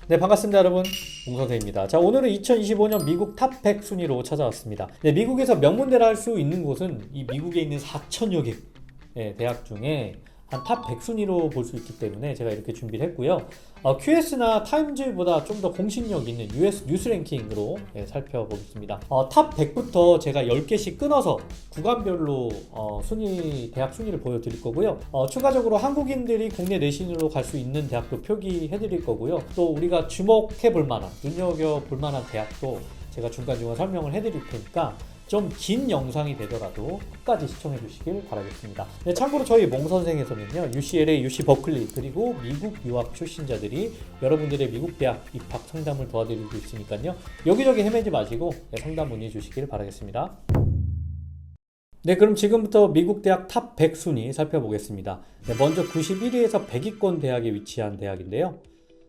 네, 반갑습니다 여러분, 웅선생입니다. 자, 오늘은 2025년 미국 탑 100 순위로 찾아왔습니다. 네, 미국에서 명문대라 할 수 있는 곳은 이 미국에 있는 4천여 개 대학 중에 한 탑 100 순위로 볼 수 있기 때문에 제가 이렇게 준비를 했고요. QS나 타임즈보다 좀 더 공신력 있는 US 뉴스 랭킹으로 살펴보겠습니다. 탑 100부터 제가 10개씩 끊어서 구간별로 대학 순위를 보여드릴 거고요. 추가적으로 한국인들이 국내 내신으로 갈 수 있는 대학도 표기해 드릴 거고요. 또 우리가 주목해 볼 만한, 눈여겨 볼 만한 대학도 제가 중간중간 설명을 해 드릴 테니까 좀 긴 영상이 되더라도 끝까지 시청해 주시길 바라겠습니다. 네, 참고로 저희 몽선생에서는요, UCLA, UC 버클리 그리고 미국 유학 출신자들이 여러분들의 미국 대학 입학 상담을 도와드리고 있으니까요, 여기저기 헤매지 마시고 상담 문의 주시길 바라겠습니다. 네, 그럼 지금부터 미국 대학 탑 100 순위 살펴보겠습니다. 네, 먼저 91위에서 100위권 대학에 위치한 대학인데요.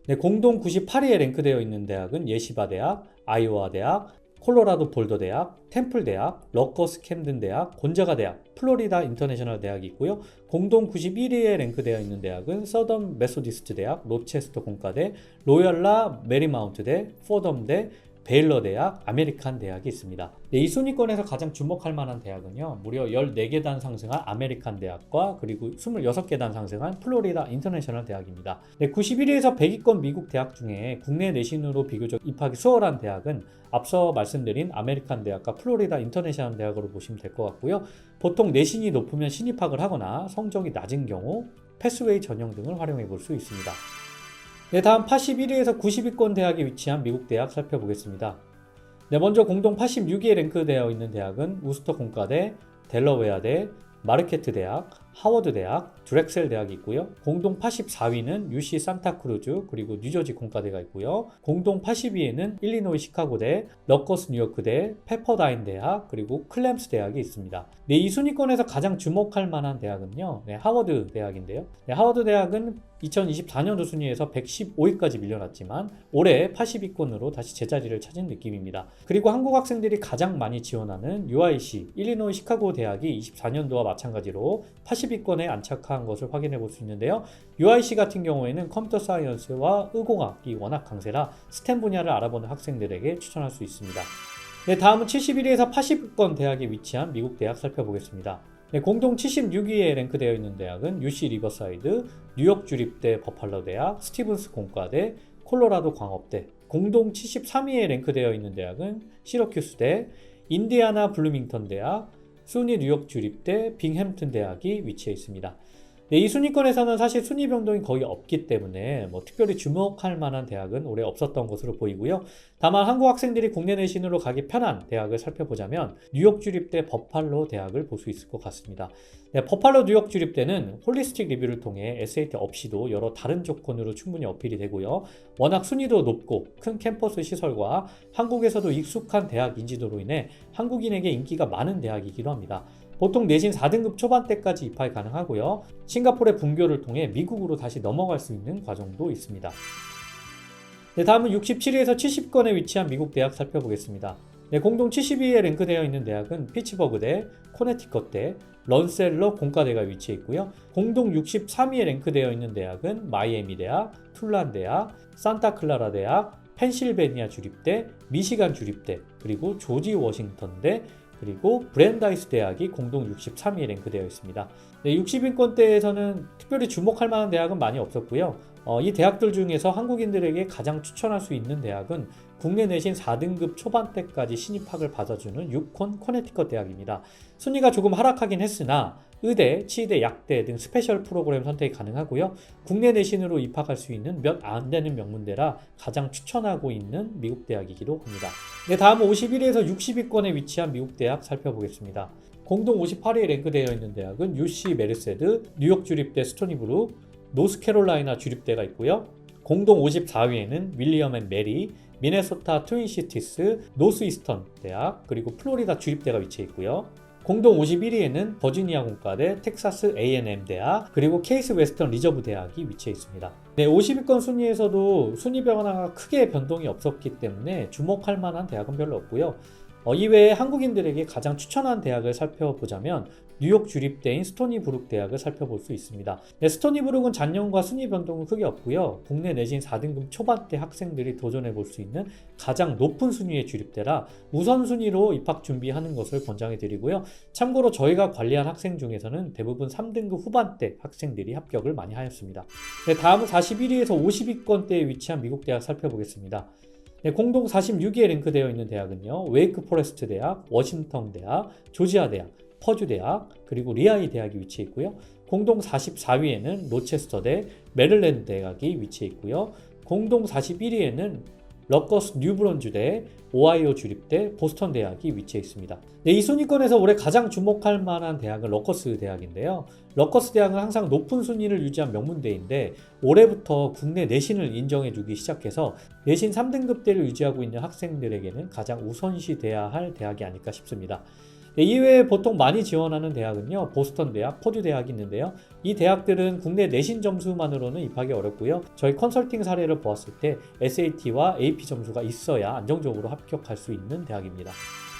네, 공동 98위에 랭크되어 있는 대학은 예시바 대학, 아이오와 대학, 콜로라도 볼더 대학, 템플 대학, 러커스 캠든 대학, 곤자가 대학, 플로리다 인터내셔널 대학이 있고요. 공동 91위에 랭크되어 있는 대학은 서던 메소디스트 대학, 로체스터 공과대, 로열라 메리마운트대, 포덤대, 베일러 대학, 아메리칸 대학이 있습니다. 네, 이 순위권에서 가장 주목할 만한 대학은요, 무려 14계단 상승한 아메리칸 대학과 그리고 26계단 상승한 플로리다 인터내셔널 대학입니다. 네, 91위에서 100위권 미국 대학 중에 국내 내신으로 비교적 입학이 수월한 대학은 앞서 말씀드린 아메리칸 대학과 플로리다 인터내셔널 대학으로 보시면 될 것 같고요. 보통 내신이 높으면 신입학을 하거나 성적이 낮은 경우 패스웨이 전형 등을 활용해 볼 수 있습니다. 네, 다음 81위에서 90위권 대학에 위치한 미국 대학 살펴보겠습니다. 네, 먼저 공동 86위에 랭크되어 있는 대학은 우스터 공과대, 델러웨어대, 마르케트 대학, 하워드 대학, 드렉셀 대학이 있고요. 공동 84위는 UC 산타크루즈 그리고 뉴저지 공과대가 있고요. 공동 80위에는 일리노이 시카고대, 러커스 뉴요크대, 페퍼다인 대학 그리고 클램스 대학이 있습니다. 네, 이 순위권에서 가장 주목할 만한 대학은요, 하워드 대학인데요. 하워드 대학은 2024년도 순위에서 115위까지 밀려났지만 올해 80위권으로 다시 제자리를 찾은 느낌입니다. 그리고 한국 학생들이 가장 많이 지원하는 UIC, 일리노이 시카고 대학이 24년도와 마찬가지로 80위권에 안착한 것을 확인해 볼 수 있는데요. UIC 같은 경우에는 컴퓨터 사이언스와 의공학이 워낙 강세라 스템 분야를 알아보는 학생들에게 추천할 수 있습니다. 네, 다음은 71위에서 80위권 대학에 위치한 미국 대학 살펴보겠습니다. 네, 공동 76위에 랭크되어 있는 대학은 UC 리버사이드, 뉴욕 주립대 버팔로 대학, 스티븐스 공과대, 콜로라도 광업대, 공동 73위에 랭크되어 있는 대학은 시러큐스대, 인디아나 블루밍턴 대학, 수니 뉴욕 주립대, 빙햄튼 대학이 위치해 있습니다. 네, 이 순위권에서는 사실 순위 변동이 거의 없기 때문에 특별히 주목할 만한 대학은 올해 없었던 것으로 보이고요. 다만 한국 학생들이 국내 내신으로 가기 편한 대학을 살펴보자면 뉴욕 주립대 버팔로 대학을 볼 수 있을 것 같습니다. 네, 버팔로 뉴욕 주립대는 홀리스틱 리뷰를 통해 SAT 없이도 여러 다른 조건으로 충분히 어필이 되고요. 워낙 순위도 높고 큰 캠퍼스 시설과 한국에서도 익숙한 대학 인지도로 인해 한국인에게 인기가 많은 대학이기도 합니다. 보통 내신 4등급 초반대까지 입학이 가능하고요. 싱가포르의 분교를 통해 미국으로 다시 넘어갈 수 있는 과정도 있습니다. 네, 다음은 67위에서 70위권에 위치한 미국 대학 살펴보겠습니다. 네, 공동 70위에 랭크되어 있는 대학은 피츠버그대, 코네티컷대, 런셀러 공과대가 위치해 있고요. 공동 63위에 랭크되어 있는 대학은 마이애미 대학, 툴란 대학, 산타클라라 대학, 펜실베니아 주립대, 미시간 주립대, 그리고 조지 워싱턴대, 그리고 브랜다이스 대학이 공동 63위에 랭크되어 있습니다. 네, 60위권대에서는 특별히 주목할 만한 대학은 많이 없었고요. 이 대학들 중에서 한국인들에게 가장 추천할 수 있는 대학은 국내 내신 4등급 초반대까지 신입학을 받아주는 유콘 코네티컷 대학입니다. 순위가 조금 하락하긴 했으나 의대, 치의대, 약대 등 스페셜 프로그램 선택이 가능하고요. 국내 내신으로 입학할 수 있는 몇 안 되는 명문대라 가장 추천하고 있는 미국 대학이기도 합니다. 네, 다음은 51위에서 60위권에 위치한 미국 대학 살펴보겠습니다. 공동 58위에 랭크되어 있는 대학은 UC 메르세드, 뉴욕 주립대 스토니브룩, 노스캐롤라이나 주립대가 있고요. 공동 54위에는 윌리엄 앤 메리, 미네소타 트윈시티스, 노스이스턴 대학, 그리고 플로리다 주립대가 위치해 있고요. 공동 51위에는 버지니아 공과대, 텍사스 A&M 대학, 그리고 케이스 웨스턴 리저브 대학이 위치해 있습니다. 네, 50위권 순위에서도 순위 변화가 크게 변동이 없었기 때문에 주목할 만한 대학은 별로 없고요. 이외에 한국인들에게 가장 추천한 대학을 살펴보자면 뉴욕 주립대인 스토니브룩 대학을 살펴볼 수 있습니다. 네, 스토니브룩은 작년과 순위 변동은 크게 없고요. 국내 내신 4등급 초반대 학생들이 도전해 볼 수 있는 가장 높은 순위의 주립대라 우선순위로 입학 준비하는 것을 권장해 드리고요. 참고로 저희가 관리한 학생 중에서는 대부분 3등급 후반대 학생들이 합격을 많이 하였습니다. 네, 다음은 41위에서 50위권대에 위치한 미국 대학 살펴보겠습니다. 네, 공동 46위에 랭크되어 있는 대학은요, 웨이크 포레스트 대학, 워싱턴 대학, 조지아 대학, 퍼듀 대학, 그리고 리아이 대학이 위치해 있고요. 공동 44위에는 로체스터 대, 메릴랜드 대학이 위치해 있고요. 공동 41위에는 러커스 뉴브론주대, 오하이오 주립대, 보스턴 대학이 위치해 있습니다. 네, 이 순위권에서 올해 가장 주목할 만한 대학은 러커스 대학인데요. 러커스 대학은 항상 높은 순위를 유지한 명문대인데 올해부터 국내 내신을 인정해주기 시작해서 내신 3등급대를 유지하고 있는 학생들에게는 가장 우선시돼야 할 대학이 아닐까 싶습니다. 네, 이외에 보통 많이 지원하는 대학은요, 보스턴 대학, 퍼듀 대학이 있는데요. 이 대학들은 국내 내신 점수만으로는 입학이 어렵고요. 저희 컨설팅 사례를 보았을 때 SAT와 AP 점수가 있어야 안정적으로 합격할 수 있는 대학입니다.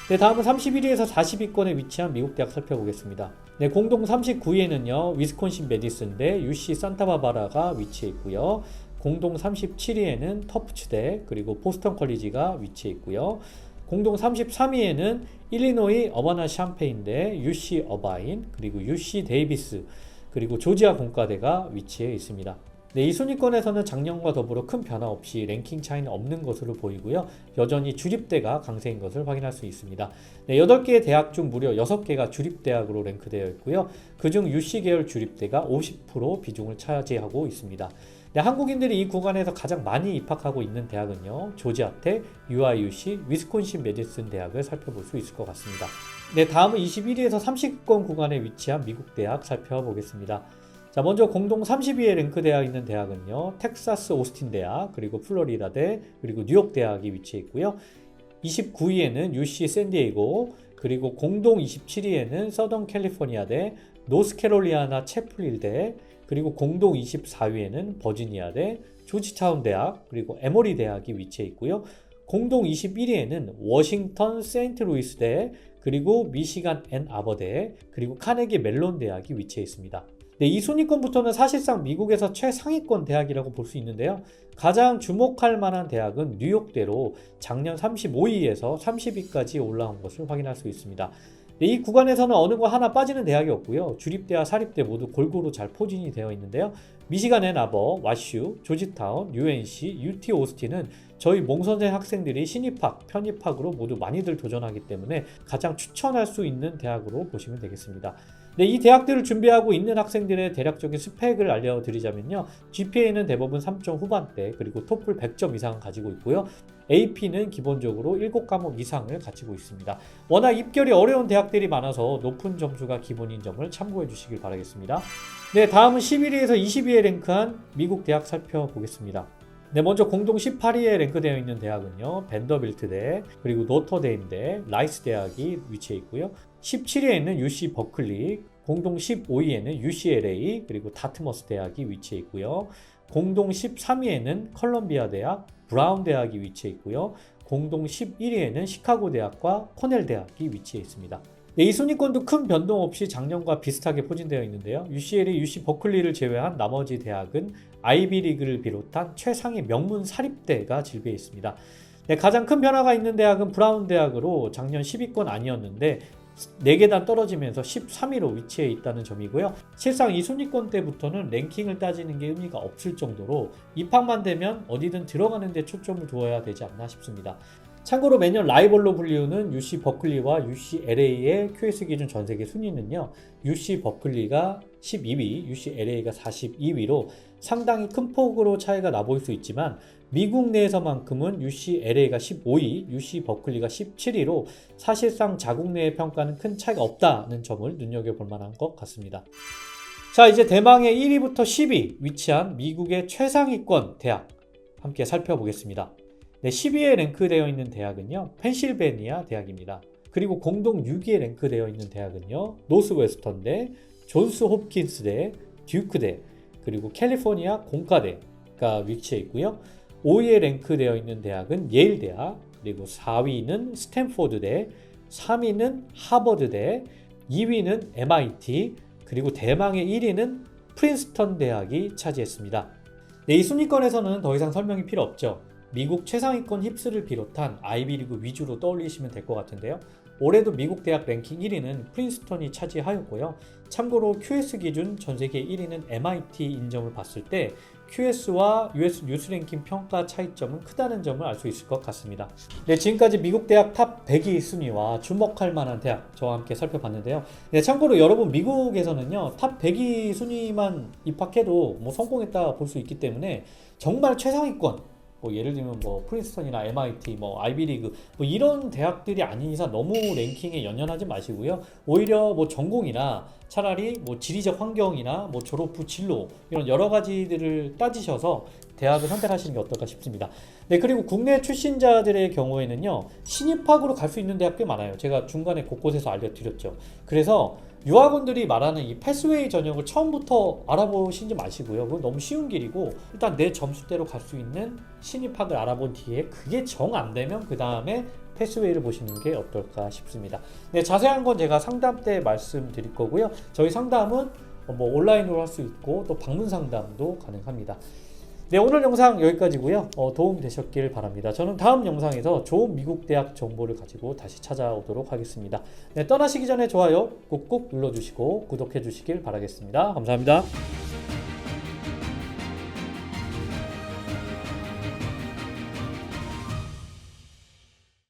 네, 다음은 31위에서 40위권에 위치한 미국 대학 살펴보겠습니다. 네, 공동 39위에는요, 위스콘신 메디슨대, UC 산타바바라가 위치해 있고요. 공동 37위에는 터프츠대, 그리고 보스턴 컬리지가 위치해 있고요. 공동 33위에는 일리노이 어바나 샴페인대, UC 어바인, 그리고 UC 데이비스, 그리고 조지아 공과대가 위치해 있습니다. 네, 이 순위권에서는 작년과 더불어 큰 변화 없이 랭킹 차이는 없는 것으로 보이고요. 여전히 주립대가 강세인 것을 확인할 수 있습니다. 네, 8개의 대학 중 무려 6개가 주립대학으로 랭크되어 있고요. 그중 UC 계열 주립대가 50% 비중을 차지하고 있습니다. 네, 한국인들이 이 구간에서 가장 많이 입학하고 있는 대학은요, 조지아텍, UIUC, 위스콘신 메디슨 대학을 살펴볼 수 있을 것 같습니다. 네, 다음은 21위에서 30위권 구간에 위치한 미국 대학 살펴보겠습니다. 자, 먼저 공동 30위에 랭크되어 있는 대학은요, 텍사스 오스틴 대학, 그리고 플로리다대, 그리고 뉴욕 대학이 위치해 있고요. 29위에는 UC 샌디에이고, 그리고 공동 27위에는 서던 캘리포니아대, 노스캐롤리아나 채플힐대, 그리고 공동 24위에는 버지니아대, 조지타운 대학, 그리고 에모리 대학이 위치해 있고요. 공동 21위에는 워싱턴 세인트루이스대, 그리고 미시간 앤 아버대, 그리고 카네기 멜론 대학이 위치해 있습니다. 네, 이 순위권부터는 사실상 미국에서 최상위권 대학이라고 볼 수 있는데요. 가장 주목할 만한 대학은 뉴욕대로 작년 35위에서 30위까지 올라온 것을 확인할 수 있습니다. 네, 이 구간에서는 어느 거 하나 빠지는 대학이 없고요. 주립대와 사립대 모두 골고루 잘 포진이 되어 있는데요. 미시간 앤 아버, 와슈, 조지타운, UNC, UT 오스틴은 저희 몽선생 학생들이 신입학, 편입학으로 모두 많이들 도전하기 때문에 가장 추천할 수 있는 대학으로 보시면 되겠습니다. 네, 이 대학들을 준비하고 있는 학생들의 대략적인 스펙을 알려드리자면요, GPA는 대부분 3점 후반대, 그리고 토플 100점 이상을 가지고 있고요. AP는 기본적으로 7과목 이상을 가지고 있습니다. 워낙 입결이 어려운 대학들이 많아서 높은 점수가 기본인 점을 참고해 주시길 바라겠습니다. 네, 다음은 11위에서 20위에 랭크한 미국 대학 살펴보겠습니다. 네, 먼저 공동 18위에 랭크되어 있는 대학은요, 벤더빌트대, 그리고 노터데임대, 라이스 대학이 위치해 있고요. 17위에는 UC 버클리, 공동 15위에는 UCLA, 그리고 다트머스 대학이 위치해 있고요. 공동 13위에는 컬럼비아 대학, 브라운 대학이 위치해 있고요. 공동 11위에는 시카고 대학과 코넬 대학이 위치해 있습니다. 네, 이 순위권도 큰 변동 없이 작년과 비슷하게 포진되어 있는데요. UCLA, UC 버클리를 제외한 나머지 대학은 아이비리그를 비롯한 최상위 명문 사립대가 질비해 있습니다. 네, 가장 큰 변화가 있는 대학은 브라운 대학으로 작년 10위권 아니었는데 4계단 떨어지면서 13위로 위치해 있다는 점이고요. 실상 이 순위권 때부터는 랭킹을 따지는 게 의미가 없을 정도로 입학만 되면 어디든 들어가는 데 초점을 두어야 되지 않나 싶습니다. 참고로 매년 라이벌로 불리우는 UC 버클리와 UCLA의 QS 기준 전세계 순위는요, UC 버클리가 12위, UCLA가 42위로 상당히 큰 폭으로 차이가 나 보일 수 있지만 미국 내에서만큼은 UCLA가 15위, UC 버클리가 17위로 사실상 자국 내의 평가는 큰 차이가 없다는 점을 눈여겨볼 만한 것 같습니다. 자, 이제 대망의 1위부터 10위 위치한 미국의 최상위권 대학 함께 살펴보겠습니다. 네, 10위에 랭크되어 있는 대학은요, 펜실베니아 대학입니다. 그리고 공동 6위에 랭크되어 있는 대학은요, 노스웨스턴대, 존스 홉킨스대, 듀크대, 그리고 캘리포니아 공과대가 위치해 있고요. 5위에 랭크되어 있는 대학은 예일 대학, 그리고 4위는 스탠포드대, 3위는 하버드대, 2위는 MIT, 그리고 대망의 1위는 프린스턴 대학이 차지했습니다. 네, 이 순위권에서는 더 이상 설명이 필요 없죠. 미국 최상위권 힙스를 비롯한 아이비리그 위주로 떠올리시면 될 것 같은데요. 올해도 미국 대학 랭킹 1위는 프린스턴이 차지하였고요. 참고로 QS 기준 전 세계 1위는 MIT 인정을 봤을 때 QS와 US 뉴스 랭킹 평가 차이점은 크다는 점을 알 수 있을 것 같습니다. 네, 지금까지 미국 대학 탑 100위 순위와 주목할 만한 대학 저와 함께 살펴봤는데요. 네, 참고로 여러분 미국에서는요 탑 100위 순위만 입학해도 뭐 성공했다 볼 수 있기 때문에 정말 최상위권 뭐 예를 들면 뭐 프린스턴이나 MIT, 뭐 아이비리그 뭐 이런 대학들이 아닌 이상 너무 랭킹에 연연하지 마시고요. 오히려 뭐 전공이나 차라리 뭐 지리적 환경이나 뭐 졸업 후 진로 이런 여러 가지들을 따지셔서 대학을 선택하시는 게 어떨까 싶습니다. 네, 그리고 국내 출신자들의 경우에는요 신입학으로 갈 수 있는 대학 꽤 많아요. 제가 중간에 곳곳에서 알려드렸죠. 그래서 유학원들이 말하는 이 패스웨이 전형을 처음부터 알아보시지 마시고요. 그건 너무 쉬운 길이고 일단 내 점수대로 갈 수 있는 신입학을 알아본 뒤에 그게 정 안 되면 그 다음에 패스웨이를 보시는 게 어떨까 싶습니다. 네, 자세한 건 제가 상담 때 말씀드릴 거고요. 저희 상담은 뭐 온라인으로 할 수 있고 또 방문 상담도 가능합니다. 네, 오늘 영상 여기까지고요. 도움 되셨길 바랍니다. 저는 다음 영상에서 좋은 미국 대학 정보를 가지고 다시 찾아오도록 하겠습니다. 네, 떠나시기 전에 좋아요 꾹꾹 눌러주시고 구독해 주시길 바라겠습니다. 감사합니다.